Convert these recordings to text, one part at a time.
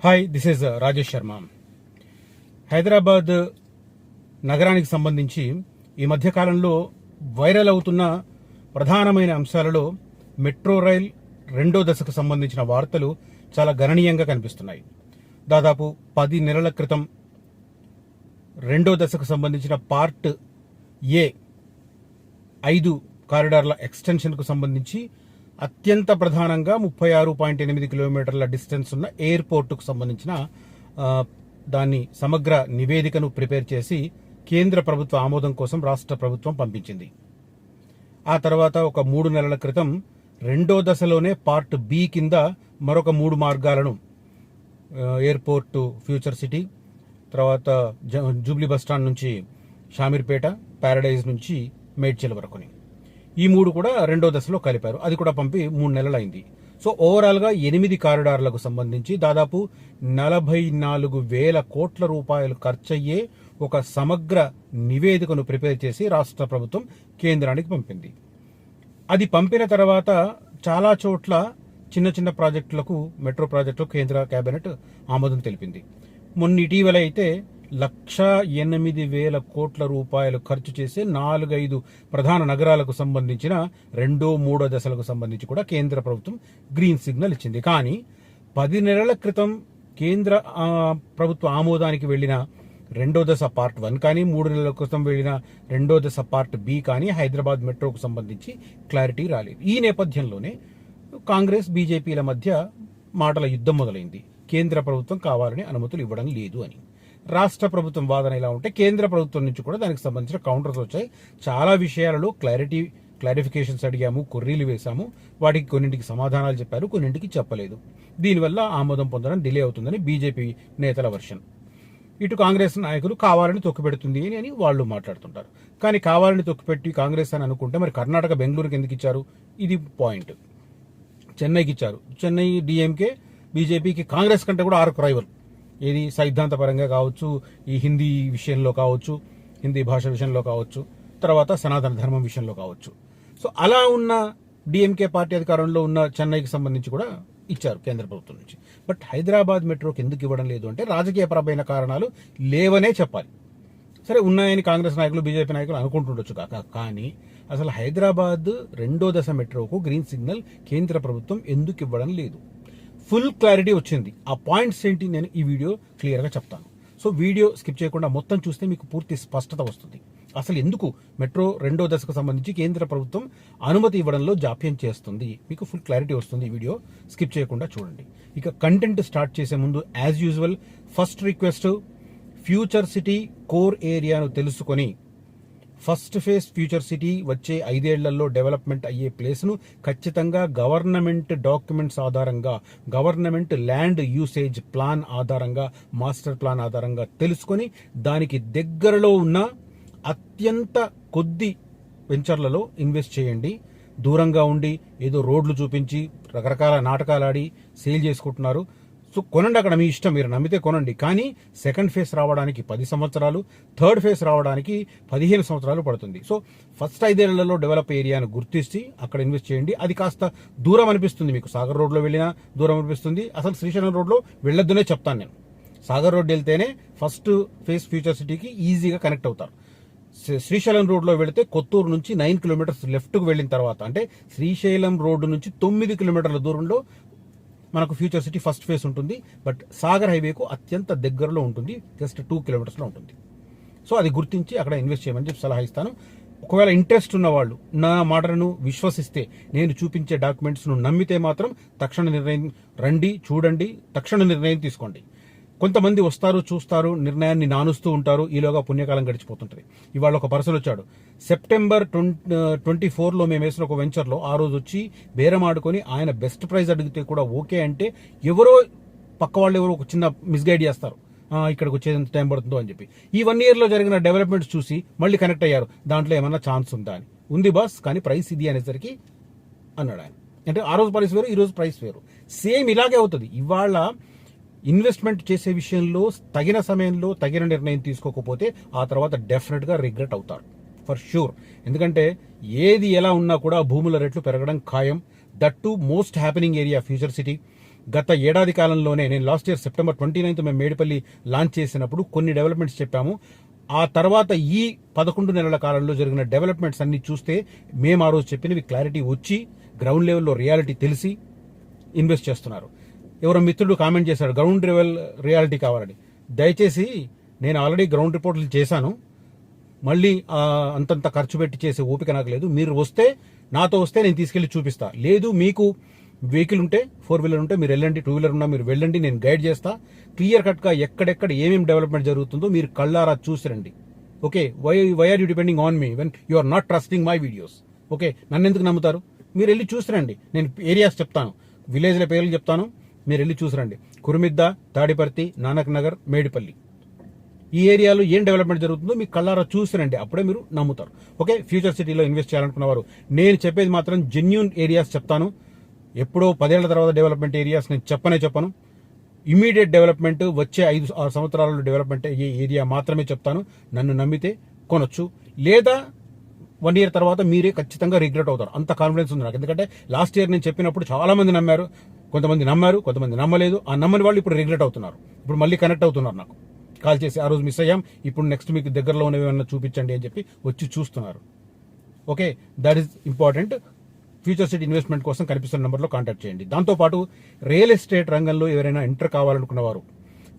Hi, this is Rajesh Sharma. Hyderabad నగరానికి సంబంధించి ఈ మధ్యకాలంలో వైరల్ అవుతున్న ప్రధానమైన అంశాలలో మెట్రో రైల్ రెండో దశకు సంబంధించిన వార్తలు చాలా గణనీయంగా కనిపిస్తున్నాయి. దాదాపు 10 నెలల క్రితం రెండో దశకు సంబంధించిన పార్ట్ ఏ 5 కారిడార్ల ఎక్స్టెన్షన్కు సంబంధించి అత్యంత ప్రధానంగా 36.8 కిలోమీటర్ల డిస్టెన్స్ ఉన్న ఎయిర్పోర్టుకు సంబంధించిన దాన్ని సమగ్ర నివేదికను ప్రిపేర్ చేసి కేంద్ర ప్రభుత్వ ఆమోదం కోసం రాష్ట్ర ప్రభుత్వం పంపించింది. ఆ తర్వాత ఒక 3 నెలల క్రితం రెండో దశలోనే పార్ట్ బి కింద మరొక 3 మార్గాలను ఎయిర్పోర్టు ఫ్యూచర్ సిటీ, తర్వాత జూబ్లీ బస్టాండ్ నుంచి షామీర్పేట, ప్యారడైజ్ నుంచి మేడ్చల్ వరకుని ఈ 3 కూడా రెండో దశలో కలిపారు. అది కూడా పంపి 3 నెలలైంది. సో ఓవరాల్గా 8 కారిడార్లకు సంబంధించి దాదాపు 44,000 కోట్ల రూపాయలు ఖర్చయ్యే ఒక సమగ్ర నివేదికను ప్రిపేర్ చేసి రాష్ట్ర ప్రభుత్వం కేంద్రానికి పంపింది. అది పంపిన తర్వాత చాలా చోట్ల చిన్న చిన్న ప్రాజెక్టులకు, మెట్రో ప్రాజెక్టులకు కేంద్ర కేబినెట్ ఆమోదం తెలిపింది. మొన్న ఇటీవల అయితే 1,08,000 కోట్ల రూపాయలు ఖర్చు చేసే 4-5 ప్రధాన నగరాలకు సంబంధించిన 2-3 దశలకు సంబంధించి కూడా కేంద్ర ప్రభుత్వం గ్రీన్ సిగ్నల్ ఇచ్చింది. కానీ 10 నెలల క్రితం కేంద్ర ప్రభుత్వ ఆమోదానికి వెళ్లిన రెండో దశ పార్ట్ 1 కానీ, 3 నెలల క్రితం వెళ్లిన రెండో దశ పార్ట్ బి కానీ హైదరాబాద్ మెట్రోకు సంబంధించి క్లారిటీ రాలేదు. ఈ నేపథ్యంలోనే కాంగ్రెస్ బీజేపీల మధ్య మాటల యుద్ధం మొదలైంది. కేంద్ర ప్రభుత్వం కావాలని అనుమతులు ఇవ్వడం లేదు అని. రాష్ట్ర ప్రభుత్వం వాదన ఇలా ఉంటే కేంద్ర ప్రభుత్వం నుంచి కూడా దానికి సంబంధించిన కౌంటర్స్ వచ్చాయి. చాలా విషయాలలో క్లారిఫికేషన్స్ అడిగాము, కొర్రీలు వేశాము. వాటికి కొన్నింటికి సమాధానాలు చెప్పారు, కొన్నింటికి చెప్పలేదు. దీనివల్ల ఆమోదం పొందడం డిలే అవుతుందని బీజేపీ నేతల వర్షన్. ఇటు కాంగ్రెస్ నాయకులు కావాలని తొక్కిపెడుతుంది అని వాళ్ళు మాట్లాడుతుంటారు. కానీ కావాలని తొక్కిపెట్టి కాంగ్రెస్ అని అనుకుంటే మరి కర్ణాటక బెంగళూరుకి ఎందుకు ఇచ్చారు? ఇది పాయింట్. చెన్నైకి ఇచ్చారు. చెన్నై డిఎంకే బీజేపీకి కాంగ్రెస్ కంటే కూడా 6 రైవల్. ఏది సైద్ధాంతపరంగా కావచ్చు, ఈ హిందీ విషయంలో కావచ్చు, హిందీ భాష విషయంలో కావచ్చు, తర్వాత సనాతన ధర్మం విషయంలో కావచ్చు. సో అలా ఉన్న డిఎంకే పార్టీ అధికారంలో ఉన్న చెన్నైకి సంబంధించి కూడా ఇచ్చారు కేంద్ర ప్రభుత్వం నుంచి. బట్ హైదరాబాద్ మెట్రోకి ఎందుకు ఇవ్వడం లేదు అంటే రాజకీయపరమైన కారణాలు లేవనే చెప్పాలి. సరే, ఉన్నాయని కాంగ్రెస్ నాయకులు, బీజేపీ నాయకులు అనుకుంటుండొచ్చు కాక, కానీ అసలు హైదరాబాద్ రెండో దశ మెట్రోకు గ్రీన్ సిగ్నల్ కేంద్ర ప్రభుత్వం ఎందుకు ఇవ్వడం లేదు? ఫుల్ క్లారిటీ వచ్చింది. ఆ పాయింట్స్ ఏంటి నేను ఈ వీడియో క్లియర్గా చెప్తాను. సో వీడియో స్కిప్ చేయకుండా మొత్తం చూస్తే మీకు పూర్తి స్పష్టత వస్తుంది. అసలు ఎందుకు మెట్రో రెండో దశకు సంబంధించి కేంద్ర ప్రభుత్వం అనుమతి ఇవ్వడంలో జాప్యం చేస్తుంది, మీకు ఫుల్ క్లారిటీ వస్తుంది. ఈ వీడియో స్కిప్ చేయకుండా చూడండి. ఇక కంటెంట్ స్టార్ట్ చేసే ముందు as usual first request, future city core ఏరియాను తెలుసుకొని ఫస్ట్ ఫేజ్ ఫ్యూచర్ సిటీ వచ్చే 5 ఏళ్లలో డెవలప్మెంట్ అయ్యే ప్లేస్ను ఖచ్చితంగా గవర్నమెంట్ డాక్యుమెంట్స్ ఆధారంగా, గవర్నమెంట్ ల్యాండ్ యూసేజ్ ప్లాన్ ఆధారంగా, మాస్టర్ ప్లాన్ ఆధారంగా తెలుసుకొని దానికి దగ్గరలో ఉన్న అత్యంత కొద్ది వెంచర్లలో ఇన్వెస్ట్ చేయండి. దూరంగా ఉండి ఏదో రోడ్లు చూపించి రకరకాల నాటకాలు ఆడి సేల్ చేసుకుంటున్నారు. సో కొనండి, అక్కడ మీ ఇష్టం, మీరు నమ్మితే కొనండి. కానీ సెకండ్ ఫేజ్ రావడానికి 10 సంవత్సరాలు, థర్డ్ ఫేజ్ రావడానికి 15 సంవత్సరాలు పడుతుంది. సో ఫస్ట్ 5 ఏళ్లలో డెవలప్ ఏరియాను గుర్తించి అక్కడ ఇన్వెస్ట్ చేయండి. అది కాస్త దూరం అనిపిస్తుంది మీకు, సాగర్ రోడ్లో వెళ్ళినా దూరం అనిపిస్తుంది. అసలు శ్రీశైలం రోడ్లో వెళ్ళొద్దునే చెప్తాను నేను. సాగర్ రోడ్ వెళ్తేనే ఫస్ట్ ఫేజ్ ఫ్యూచర్ సిటీకి ఈజీగా కనెక్ట్ అవుతారు. శ్రీశైలం రోడ్లో వెళితే కొత్తూరు నుంచి 9 కిలోమీటర్స్ లెఫ్ట్కు వెళ్ళిన తర్వాత, అంటే శ్రీశైలం రోడ్డు నుంచి 9 కిలోమీటర్ల దూరంలో మనకు ఫ్యూచర్ సిటీ ఫస్ట్ ఫేజ్ ఉంటుంది. బట్ సాగర్ హైవేకు అత్యంత దగ్గరలో ఉంటుంది, జస్ట్ 2 కిలోమీటర్స్లో ఉంటుంది. సో అది గుర్తించి అక్కడ ఇన్వెస్ట్ చేయమని చెప్పి సలహా ఇస్తాను. ఒకవేళ ఇంట్రెస్ట్ ఉన్న వాళ్ళు నా మాటలను విశ్వసిస్తే, నేను చూపించే డాక్యుమెంట్స్ను నమ్మితే మాత్రం తక్షణ నిర్ణయం రండి, చూడండి, తక్షణ నిర్ణయం తీసుకోండి. కొంతమంది వస్తారు, చూస్తారు, నిర్ణయాన్ని నానుస్తూ ఉంటారు. ఈలోగా పుణ్యకాలం గడిచిపోతుంటుంది. ఇవాళ ఒక పర్సన్ వచ్చాడు, సెప్టెంబర్ 24లో మేము వేసిన ఒక వెంచర్లో ఆ రోజు వచ్చి బేరం ఆడుకొని ఆయన బెస్ట్ ప్రైస్ అడిగితే కూడా ఓకే అంటే ఎవరో పక్క వాళ్ళు ఎవరో ఒక చిన్న మిస్గైడ్ చేస్తారు, ఇక్కడికి వచ్చేది ఎంత టైం పడుతుందో అని చెప్పి. ఈ 1 yearలో జరిగిన డెవలప్మెంట్స్ చూసి మళ్ళీ కనెక్ట్ అయ్యారు. దాంట్లో ఏమన్నా ఛాన్స్ ఉందా అని. ఉంది బాస్, కానీ ప్రైస్ ఇది అనేసరికి అన్నాడు ఆయన. అంటే ఆ రోజు ప్రైస్ వేరు, ఈ రోజు ప్రైస్ వేరు. సేమ్ ఇలాగే అవుతుంది. ఇవాళ ఇన్వెస్ట్మెంట్ చేసే విషయంలో తగిన సమయంలో తగిన నిర్ణయం తీసుకోకపోతే ఆ తర్వాత డెఫినెట్గా రిగ్రెట్ అవుతారు, ఫర్ షూర్. ఎందుకంటే ఏది ఎలా ఉన్నా కూడా భూముల రేట్లు పెరగడం ఖాయం. That to most happening area future city. గత ఏడాది కాలంలోనే నేను లాస్ట్ ఇయర్ September 29 మేము మేడిపల్లి లాంచ్ చేసినప్పుడు కొన్ని డెవలప్మెంట్స్ చెప్పాము. ఆ తర్వాత ఈ 11 నెలల కాలంలో జరిగిన డెవలప్మెంట్స్ అన్ని చూస్తే మేము ఆ రోజు చెప్పినవి క్లారిటీ వచ్చి గ్రౌండ్ లెవెల్లో రియాలిటీ తెలిసి ఇన్వెస్ట్ చేస్తున్నారు. ఎవరో మిత్రుడు కామెంట్ చేశాడు గ్రౌండ్ లెవెల్ రియాలిటీ కావాలని. దయచేసి నేను ఆల్రెడీ గ్రౌండ్ రిపోర్ట్లు చేశాను, మళ్ళీ అంతంత ఖర్చు పెట్టి చేసే ఓపిక నాకు లేదు. మీరు వస్తే నాతో వస్తే నేను తీసుకెళ్లి చూపిస్తా. లేదు మీకు వెహికల్ ఉంటే 4-వీలర్ ఉంటే మీరు వెళ్ళండి, 2-వీలర్ ఉన్నా మీరు వెళ్ళండి, నేను గైడ్ చేస్తా. క్లియర్ కట్ గా ఎక్కడెక్కడ ఏమేమి డెవలప్మెంట్ జరుగుతుందో మీరు కళ్ళారా చూసిరండి. Okay, why are you depending on me when you are not trusting my videos? Okay, నన్ను ఎందుకు నమ్ముతారు? మీరు వెళ్ళి చూసిరండి. నేను ఏరియాస్ చెప్తాను, విలేజ్ల పేర్లు చెప్తాను, మీరు వెళ్ళి చూసిరండి. కురుమిద్ద, తాడిపర్తి, నానక్ నగర్, మేడిపల్లి, ఈ ఏరియాలో ఏం డెవలప్మెంట్ జరుగుతుందో మీకు కళ్ళారా చూసిరండి, అప్పుడే మీరు నమ్ముతారు. ఓకే, ఫ్యూచర్ సిటీలో ఇన్వెస్ట్ చేయాలనుకున్నవారు నేను చెప్పేది మాత్రం జెన్యూన్ ఏరియాస్ చెప్తాను. ఎప్పుడో 10 ఏళ్ల తర్వాత డెవలప్మెంట్ ఏరియాస్ నేను చెప్పను. ఇమీడియట్ డెవలప్మెంట్ వచ్చే 5-6 సంవత్సరాలలో డెవలప్మెంట్ అయ్యే ఏరియా మాత్రమే చెప్తాను. నన్ను నమ్మితే కొనొచ్చు, లేదా 1 ఇయర్ తర్వాత మీరే ఖచ్చితంగా రిగ్రెట్ అవుతారు. అంత కాన్ఫిడెన్స్ ఉంది నాకు. ఎందుకంటే లాస్ట్ ఇయర్ నేను చెప్పినప్పుడు చాలా మంది నమ్మారు, కొంతమంది నమ్మలేదు. ఆ నమ్మని వాళ్ళు ఇప్పుడు రిగ్రెట్ అవుతున్నారు. ఇప్పుడు మళ్ళీ కనెక్ట్ అవుతున్నారు, నాకు కాల్ చేసి ఆ రోజు మిస్ అయ్యాం, ఇప్పుడు నెక్స్ట్ మీకు దగ్గరలో ఉన్నవి ఏమన్నా చూపించండి అని చెప్పి వచ్చి చూస్తున్నారు. Okay, that is important. Future city investment కోసం కనిపిస్తున్న నెంబర్లో కాంటాక్ట్ చేయండి. దాంతోపాటు రియల్ ఎస్టేట్ రంగంలో ఎవరైనా ఎంటర్ కావాలనుకున్నవారు,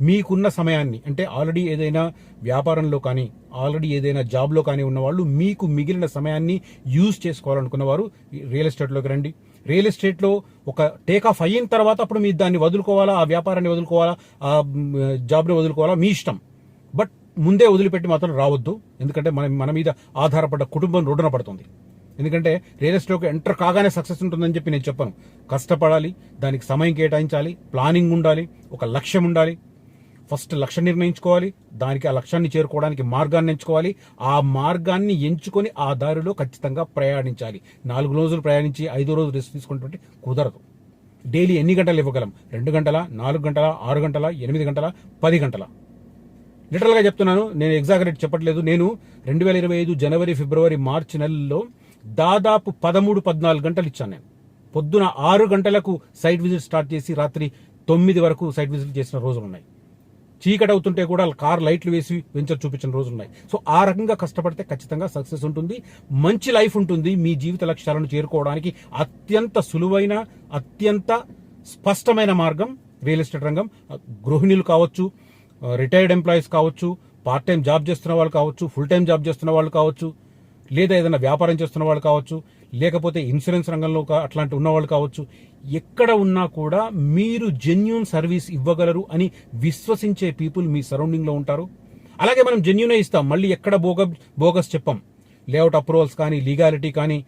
మీకున్న సమయాన్ని, అంటే ఆల్రెడీ ఏదైనా వ్యాపారంలో కానీ ఆల్రెడీ ఏదైనా జాబ్లో కానీ ఉన్నవాళ్ళు మీకు మిగిలిన సమయాన్ని యూజ్ చేసుకోవాలనుకున్నవారు రియల్ ఎస్టేట్లోకి రండి. రియల్ ఎస్టేట్లో ఒక టేక్ ఆఫ్ అయిన తర్వాత అప్పుడు మీరు దాన్ని వదులుకోవాలా, ఆ వ్యాపారాన్ని వదులుకోవాలా, ఆ జాబ్ని వదులుకోవాలా, మీ ఇష్టం. బట్ ముందే వదిలిపెట్టి మాత్రం రావద్దు. ఎందుకంటే మన మీద ఆధారపడ్డ కుటుంబం రోడ్డున పడుతుంది. ఎందుకంటే రియల్ ఎస్టేట్లోకి ఎంటర్ కాగానే సక్సెస్ ఉంటుందని చెప్పి నేను చెప్పను. కష్టపడాలి, దానికి సమయం కేటాయించాలి, ప్లానింగ్ ఉండాలి, ఒక లక్ష్యం ఉండాలి. ఫస్ట్ లక్ష్యం నిర్ణయించుకోవాలి, దానికి ఆ లక్ష్యాన్ని చేరుకోవడానికి మార్గాన్ని ఎంచుకోవాలి. ఆ మార్గాన్ని ఎంచుకొని ఆ దారిలో ఖచ్చితంగా ప్రయాణించాలి. 4 రోజులు ప్రయాణించి 5వ రోజు రెస్ట్ తీసుకున్నటువంటి కుదరదు. డైలీ ఎన్ని గంటలు ఇవ్వగలం? 2 గంటల, 4 గంటల, 6 గంటల, 8 గంటల, 10 గంటల? లిటరల్గా చెప్తున్నాను, నేను ఎగ్జాగరేట్ చెప్పట్లేదు. నేను 2025 జనవరి, ఫిబ్రవరి, మార్చి నెలల్లో దాదాపు 13-14 గంటలు ఇచ్చాను. నేను పొద్దున 6 గంటలకు సైట్ విజిట్ స్టార్ట్ చేసి రాత్రి 9 వరకు సైట్ విజిట్ చేసిన రోజులు ఉన్నాయి. చీకటి అవుతుంటే కూడా కార్ లైట్లు వేసి వెంచర్ చూపించిన రోజులు ఉన్నాయి. సో ఆ రకంగా కష్టపడితే ఖచ్చితంగా సక్సెస్ ఉంటుంది, మంచి లైఫ్ ఉంటుంది. మీ జీవిత లక్ష్యాలను చేరుకోవడానికి అత్యంత సులువైన, అత్యంత స్పష్టమైన మార్గం రియల్ ఎస్టేట్ రంగం. గృహిణులు కావచ్చు, రిటైర్డ్ ఎంప్లాయీస్ కావచ్చు, పార్ట్ టైం జాబ్ చేస్తున్న వాళ్ళు కావచ్చు, ఫుల్ టైం జాబ్ చేస్తున్న వాళ్ళు కావచ్చు, లేదా ఏదైనా వ్యాపారం చేస్తున్న వాళ్ళు కావచ్చు, లేకపోతే ఇన్సూరెన్స్ రంగంలో అట్లాంటి ఉన్నవాళ్ళు కావచ్చు. ఎక్కడ ఉన్నా కూడా మీరు జెన్యూన్ సర్వీస్ ఇవ్వగలరు అని విశ్వసించే పీపుల్ మీ సరౌండింగ్లో ఉంటారు. అలాగే మనం జెన్యూనే ఇస్తాం, మళ్ళీ ఎక్కడ బోగస్ చెప్పం. లేఅవుట్ అప్రూవల్స్ కానీ, లీగాలిటీ కానీ,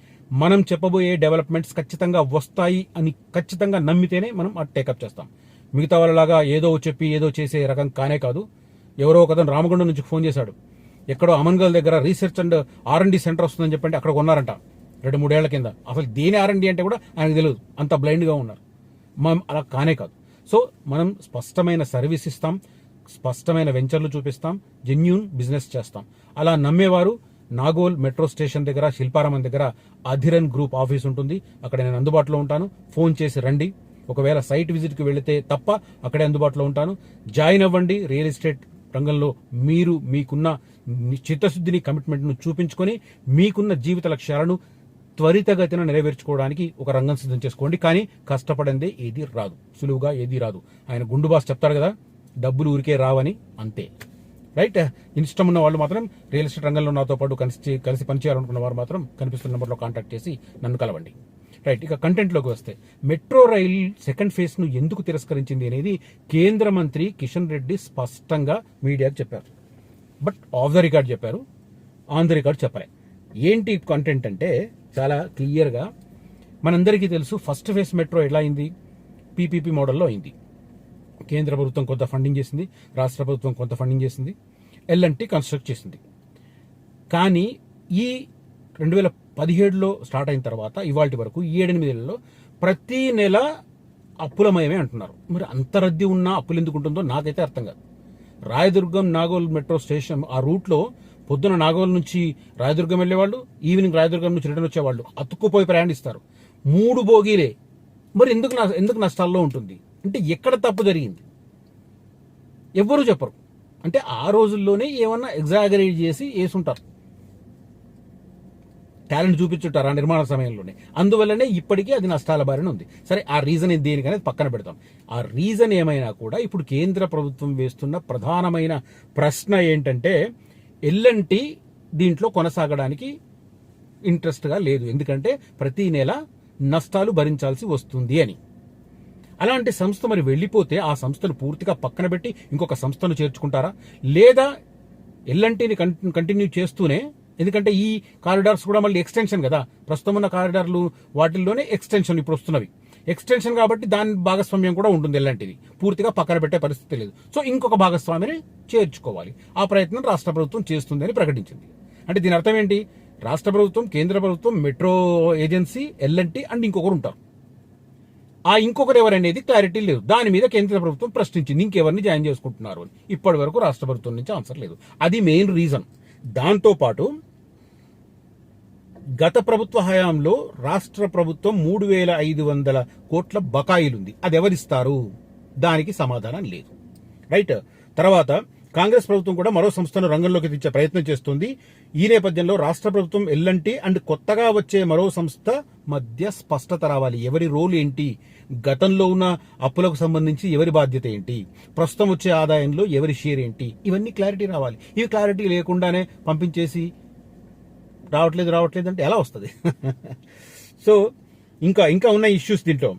మనం చెప్పబోయే డెవలప్మెంట్స్ ఖచ్చితంగా వస్తాయి అని ఖచ్చితంగా నమ్మితేనే మనం అది టేకప్ చేస్తాం. మిగతా వాళ్ళలాగా ఏదో చెప్పి ఏదో చేసే రకం కానే కాదు. ఎవరో ఒకతను రామగుండం నుంచి ఫోన్ చేశాడు, ఎక్కడో అమన్గల్ దగ్గర రీసెర్చ్ అండ్ R&D సెంటర్ వస్తుందని చెప్పండి, అక్కడ కొన్నారంట 2-3 ఏళ్ల కింద. అసలు దేని R&D అంటే కూడా ఆయనకు తెలియదు, అంత బ్లైండ్గా ఉన్నారు. మనం అలా కానే కాదు. సో మనం స్పష్టమైన సర్వీస్ ఇస్తాం, స్పష్టమైన వెంచర్లు చూపిస్తాం, జెన్యూన్ బిజినెస్ చేస్తాం. అలా నమ్మేవారు నాగోల్ మెట్రో స్టేషన్ దగ్గర, శిల్పారామన్ దగ్గర అధిరన్ గ్రూప్ ఆఫీస్ ఉంటుంది. అక్కడ నేను అందుబాటులో ఉంటాను. ఫోన్ చేసి రండి. ఒకవేళ సైట్ విజిట్కి వెళితే తప్ప అక్కడే అందుబాటులో ఉంటాను. జాయిన్ అవ్వండి. రియల్ ఎస్టేట్ రంగంలో మీరు మీకున్న చిత్తశుద్ధిని, కమిట్మెంట్ను చూపించుకొని మీకున్న జీవిత లక్ష్యాలను త్వరితగతిన నెరవేర్చుకోవడానికి ఒక రంగం సిద్ధం చేసుకోండి. కానీ కష్టపడిందే ఏది రాదు, సులువుగా ఏది రాదు. ఆయన గుండు బాస్ చెప్తారు కదా, డబ్బులు ఊరికే రావని, అంతే. రైట్? ఇష్టం ఉన్న వాళ్ళు మాత్రం రియల్ ఎస్టేట్ రంగంలో నాతో పాటు కలిసి పనిచేయాలనుకున్న వారు మాత్రం కనిపిస్తున్న నెంబర్లో కాంటాక్ట్ చేసి నన్ను కలవండి. రైట్, ఇక కంటెంట్లోకి వస్తే, మెట్రో రైల్ సెకండ్ ఫేజ్ ను ఎందుకు తిరస్కరించింది అనేది కేంద్ర మంత్రి కిషన్ రెడ్డి స్పష్టంగా మీడియాకు చెప్పారు. బట్ ఆఫ్ ద రికార్డ్ చెప్పారు, ఆన్ ద రికార్డ్ చెప్పలే. ఏంటి కంటెంట్ అంటే చాలా క్లియర్గా మనందరికీ తెలుసు. ఫస్ట్ ఫేజ్ మెట్రో ఎలా అయింది? PPP మోడల్లో అయింది. కేంద్ర ప్రభుత్వం కొంత ఫండింగ్ చేసింది, రాష్ట్ర ప్రభుత్వం కొంత ఫండింగ్ చేసింది, L&T కన్స్ట్రక్ట్ చేసింది. కానీ ఈ 2017లో స్టార్ట్ అయిన తర్వాత ఇవాళ వరకు 7-8 నెలల్లో ప్రతి నెల అప్పులమయమే అంటున్నారు. మరి అంత రద్దీ ఉన్నా అప్పులు ఎందుకు ఉంటుందో నాకైతే అర్థం కాదు. రాయదుర్గం నాగోల్ మెట్రో స్టేషన్, ఆ రూట్లో పొద్దున నాగోల్ నుంచి రాయదుర్గం వెళ్ళేవాళ్ళు, ఈవినింగ్ రాయదుర్గం నుంచి రిటర్న్ వచ్చేవాళ్ళు అతుక్కుపోయి ప్రయాణిస్తారు. 3 బోగీలే. మరి ఎందుకు నష్టాల్లో ఉంటుంది? అంటే ఎక్కడ తప్పు జరిగింది ఎవ్వరూ చెప్పరు. అంటే ఆ రోజుల్లోనే ఏమన్నా ఎగ్జాగరేట్ చేసి వేసుంటారు, టాలెంట్ చూపించుంటారు ఆ నిర్మాణ సమయంలోనే. అందువల్లనే ఇప్పటికీ అది నష్టాల బారిన ఉంది. సరే, ఆ రీజన్ దేనికనేది పక్కన పెడతాం. ఆ రీజన్ ఏమైనా కూడా ఇప్పుడు కేంద్ర ప్రభుత్వం వేస్తున్న ప్రధానమైన ప్రశ్న ఏంటంటే ఎల్ఎన్టీ దీంట్లో కొనసాగడానికి ఇంట్రెస్ట్గా లేదు, ఎందుకంటే ప్రతి నెల నష్టాలు భరించాల్సి వస్తుంది అని. అలాంటి సంస్థ మరి వెళ్ళిపోతే ఆ సంస్థను పూర్తిగా పక్కన పెట్టి ఇంకొక సంస్థను చేర్చుకుంటారా, లేదా ఎల్ఎన్టీని కంటిన్యూ చేస్తూనే, ఎందుకంటే ఈ కారిడార్స్ కూడా మళ్ళీ ఎక్స్టెన్షన్ కదా, ప్రస్తుతం ఉన్న కారిడార్లు వాటిల్లోనే ఎక్స్టెన్షన్ ఇప్పుడు వస్తున్నవి, ఎక్స్టెన్షన్ కాబట్టి దాని భాగస్వామ్యం కూడా ఉంటుంది. ఎల్ఎన్టీది పూర్తిగా పక్కన పెట్టే పరిస్థితి లేదు. సో ఇంకొక భాగస్వామిని చేర్చుకోవాలి, ఆ ప్రయత్నం రాష్ట్ర ప్రభుత్వం చేస్తుంది అని ప్రకటించింది. అంటే దీని అర్థం ఏంటి? రాష్ట్ర ప్రభుత్వం, కేంద్ర ప్రభుత్వం, మెట్రో ఏజెన్సీ, ఎల్ఎన్టీ అండ్ ఇంకొకరు ఉంటారు. ఆ ఇంకొకరు ఎవరనేది క్లారిటీ లేదు. దాని మీద కేంద్ర ప్రభుత్వం ప్రశ్నించింది, ఇంకెవరిని జాయిన్ చేసుకుంటున్నారు అని. ఇప్పటి వరకు రాష్ట్ర ప్రభుత్వం నుంచి ఆన్సర్ లేదు. అది మెయిన్ రీజన్. దాంతోపాటు గత ప్రభుత్వ హయాంలో రాష్ట్ర ప్రభుత్వం 3,500 కోట్ల బకాయిలుంది, అది ఎవరిస్తారు? దానికి సమాధానం లేదు. రైట్. తర్వాత కాంగ్రెస్ ప్రభుత్వం కూడా మరో సంస్థను రంగంలోకి తెచ్చే ప్రయత్నం చేస్తుంది. ఈ నేపథ్యంలో రాష్ట్ర ప్రభుత్వం, ఎల్ఎన్టీ అండ్ కొత్తగా వచ్చే మరో సంస్థ మధ్య స్పష్టత రావాలి. ఎవరి రోల్ ఏంటి, గతంలో ఉన్న అప్పులకు సంబంధించి ఎవరి బాధ్యత ఏంటి, ప్రస్తుతం వచ్చే ఆదాయంలో ఎవరి షేర్ ఏంటి, ఇవన్నీ క్లారిటీ రావాలి. ఇవి క్లారిటీ లేకుండానే పంపించేసి రావట్లేదు అంటే ఎలా వస్తుంది? సో ఇంకా ఉన్న ఇష్యూస్ దీంట్లో.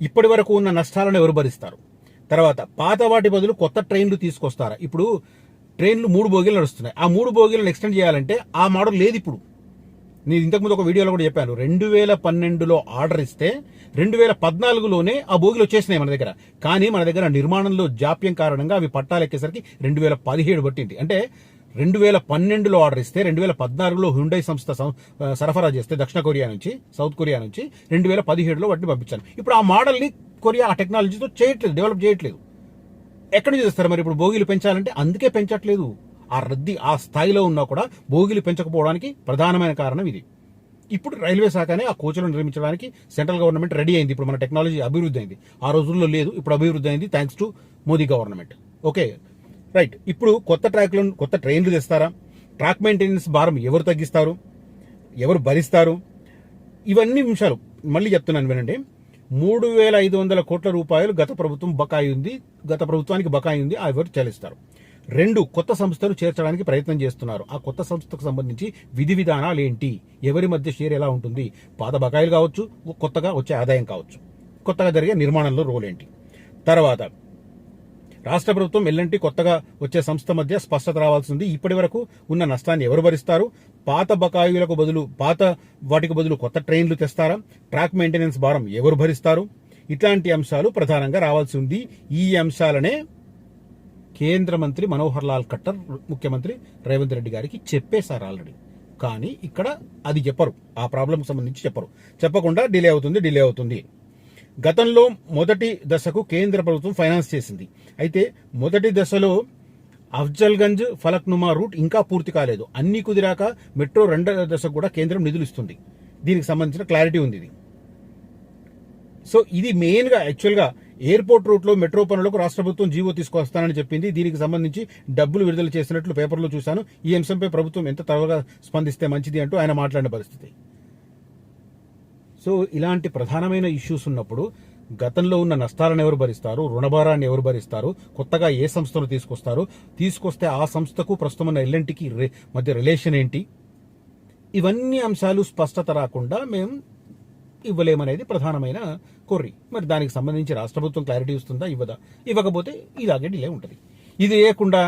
ఇప్పటి వరకు ఉన్న నష్టాలను ఎవరు భరిస్తారు? తర్వాత పాత వాటి బదులు కొత్త ట్రైన్లు తీసుకొస్తారా? ఇప్పుడు ట్రైన్లు 3 బోగీలు నడుస్తున్నాయి, ఆ 3 బోగీలను ఎక్స్టెండ్ చేయాలంటే ఆ మోడల్ లేదు ఇప్పుడు. నేను ఇంతకుముందు ఒక వీడియోలో కూడా చెప్పాను, 2012లో ఆర్డర్ ఇస్తే 2014లోనే ఆ బోగీలు వచ్చేసినాయి మన దగ్గర. కానీ మన దగ్గర నిర్మాణంలో జాప్యం కారణంగా అవి పట్టాలెక్కేసరికి 2017 పట్టింది. అంటే 2012లో ఆర్డర్ ఇస్తే 2014లో హ్యుండై సంస్థ సరఫరా చేస్తే దక్షిణ కొరియా నుంచి, సౌత్ కొరియా నుంచి 2017లో వాటిని పంపించాను. ఇప్పుడు ఆ మోడల్ని కొరియా ఆ టెక్నాలజీతో చేయట్లేదు, డెవలప్ చేయట్లేదు. ఎక్కడ చేస్తారు మరి ఇప్పుడు బోగీలు పెంచాలంటే? అందుకే పెంచట్లేదు. ఆ రద్దీ ఆ స్థాయిలో ఉన్నా కూడా బోగీలు పెంచకపోవడానికి ప్రధానమైన కారణం ఇది. ఇప్పుడు రైల్వే శాఖనే ఆ కోచ్లను నిర్మించడానికి సెంట్రల్ గవర్నమెంట్ రెడీ అయింది. ఇప్పుడు మన టెక్నాలజీ అభివృద్ధి అయింది, ఆ రోజుల్లో లేదు, ఇప్పుడు అభివృద్ధి అయింది thanks to Modi government. Okay right. ఇప్పుడు కొత్త ట్రైన్లు తెస్తారా? ట్రాక్ మెయింటెనెన్స్ భారం ఎవరు తగ్గిస్తారు, ఎవరు భరిస్తారు? ఇవన్నీ విషయాలు మళ్ళీ చెప్తున్నాను వినండి. 3,500 కోట్ల రూపాయలు గత ప్రభుత్వానికి బకాయి ఉంది, ఆ ఎవరు చెల్లిస్తారు. 2 కొత్త సంస్థలు చేర్చడానికి ప్రయత్నం చేస్తున్నారు. ఆ కొత్త సంస్థకు సంబంధించి విధి విధానాలు ఏంటి, ఎవరి మధ్య షేర్ ఎలా ఉంటుంది, పాత బకాయిలు కావచ్చు, కొత్తగా వచ్చే ఆదాయం కావచ్చు, కొత్తగా జరిగే నిర్మాణంలో రోల్ ఏంటి. తర్వాత రాష్ట్ర ప్రభుత్వం, ఎల్ఎన్టీ, కొత్తగా వచ్చే సంస్థ మధ్య స్పష్టత రావాల్సింది. ఇప్పటి వరకు ఉన్న నష్టాన్ని ఎవరు భరిస్తారు? పాత వాటికి బదులు కొత్త ట్రైన్లు తెస్తారా? ట్రాక్ మెయింటెనెన్స్ భారం ఎవరు భరిస్తారు? ఇట్లాంటి అంశాలు ప్రధానంగా రావాల్సి ఉంది. ఈ అంశాలనే కేంద్ర మంత్రి మనోహర్ లాల్ ఖట్టర్ ముఖ్యమంత్రి రేవంత్ రెడ్డి గారికి చెప్పేశారు ఆల్రెడీ. కానీ ఇక్కడ అది చెప్పరు, ఆ ప్రాబ్లంకి సంబంధించి చెప్పరు. చెప్పకుండా డిలే అవుతుంది. గతంలో మొదటి దశకు కేంద్ర ప్రభుత్వం ఫైనాన్స్ చేసింది. అయితే మొదటి దశలో అఫ్జల్గంజ్ ఫలక్నుమా రూట్ ఇంకా పూర్తి కాలేదు. అన్ని కుదిరాక మెట్రో 2వ దశకు కూడా కేంద్రం నిధులు ఇస్తుంది. దీనికి సంబంధించిన క్లారిటీ ఉంది ఇది. సో ఇది మెయిన్గా యాక్చువల్గా ఎయిర్పోర్ట్ రూట్లో మెట్రో పనులకు రాష్ట్ర ప్రభుత్వం జీవో తీసుకొస్తానని చెప్పింది. దీనికి సంబంధించి డబ్బులు విడుదల చేసినట్లు పేపర్లో చూశాను. ఈ అంశంపై ప్రభుత్వం ఎంత త్వరగా స్పందిస్తే మంచిది అంటూ ఆయన మాట్లాడిన పరిస్థితి. సో ఇలాంటి ప్రధానమైన ఇష్యూస్ ఉన్నప్పుడు గతంలో ఉన్న నష్టాలను ఎవరు భరిస్తారు, రుణభారాన్ని ఎవరు భరిస్తారు, కొత్తగా ఏ సంస్థను తీసుకొస్తే ఆ సంస్థకు ప్రస్తుతం ఉన్న ఎల్ఎన్టీకి మధ్య రిలేషన్ ఏంటి, ఇవన్నీ అంశాలు స్పష్టత రాకుండా మేము ఇవ్వలేమనేది ప్రధానమైన కొర్రీ. మరి దానికి సంబంధించి రాష్ట్ర ప్రభుత్వం క్లారిటీ ఇస్తుందా, ఇవ్వకపోతే ఇలాగే డిలే ఉంటుంది. ఇది లేకుండా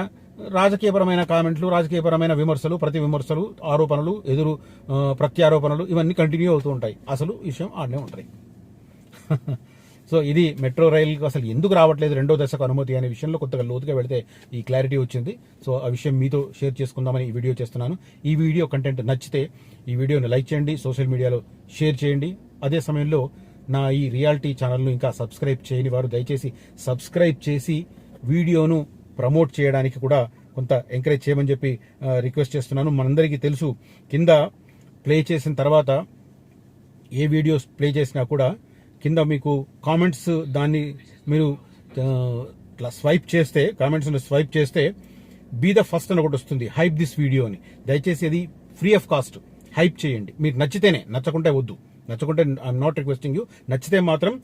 రాజకీయపరమైన కామెంట్లు, రాజకీయపరమైన విమర్శలు, ప్రతి విమర్శలు, ఆరోపణలు, ఎదురు ప్రత్యారోపణలు ఇవన్నీ కంటిన్యూ అవుతూ ఉంటాయి. అసలు విషయం ఆడనే ఉంటాయి. సో ఇది మెట్రో రైలుకు అసలు ఎందుకు రావట్లేదు 2వ దశకు అనుమతి అనే విషయంలో కొత్తగా లోతుగా వెళితే ఈ క్లారిటీ వచ్చింది. సో ఆ విషయం మీతో షేర్ చేసుకుందామని ఈ వీడియో చేస్తున్నాను. ఈ వీడియో కంటెంట్ నచ్చితే ఈ వీడియోని లైక్ చేయండి, సోషల్ మీడియాలో షేర్ చేయండి. అదే సమయంలో నా ఈ రియాలిటీ ఛానల్ను ఇంకా సబ్స్క్రైబ్ చేయని వారు దయచేసి సబ్స్క్రైబ్ చేసి వీడియోను ప్రమోట్ చేయడానికి కూడా కొంత ఎంకరేజ్ చేయమని చెప్పి రిక్వెస్ట్ చేస్తున్నాను. మనందరికీ తెలుసు, కింద ప్లే చేసిన తర్వాత ఏ వీడియోస్ ప్లే చేసినా కూడా కింద మీకు కామెంట్స్ దాన్ని మీరు ఇట్లా స్వైప్ చేస్తే, కామెంట్స్ స్వైప్ చేస్తే బీ ద ఫస్ట్ అని ఒకటి వస్తుంది, హైప్ దిస్ వీడియో అని. దయచేసి అది ఫ్రీ ఆఫ్ కాస్ట్ హైప్ చేయండి. మీకు నచ్చితేనే, నచ్చకుంటే వద్దు. నచ్చకుంటే ఐఎమ్ నాట్ రిక్వెస్టింగ్ యూ. నచ్చితే మాత్రం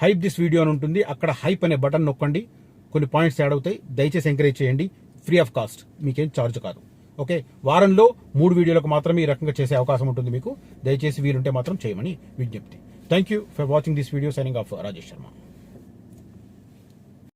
హైప్ దిస్ వీడియో అని ఉంటుంది, అక్కడ హైప్ అనే బటన్ నొక్కండి. కొన్ని పాయింట్స్ యాడ్ అవుతాయి. దయచేసి ఎంకరేజ్ చేయండి. ఫ్రీ ఆఫ్ కాస్ట్, మీకేం ఛార్జ్ కాదు. ఓకే, వారంలో 3 వీడియోలకు మాత్రమే ఈ రకంగా చేసే అవకాశం ఉంటుంది మీకు. దయచేసి వీలుంటే మాత్రం చేయమని విజ్ఞప్తి. Thank you for watching this video. Signing off Rajesh Sharma.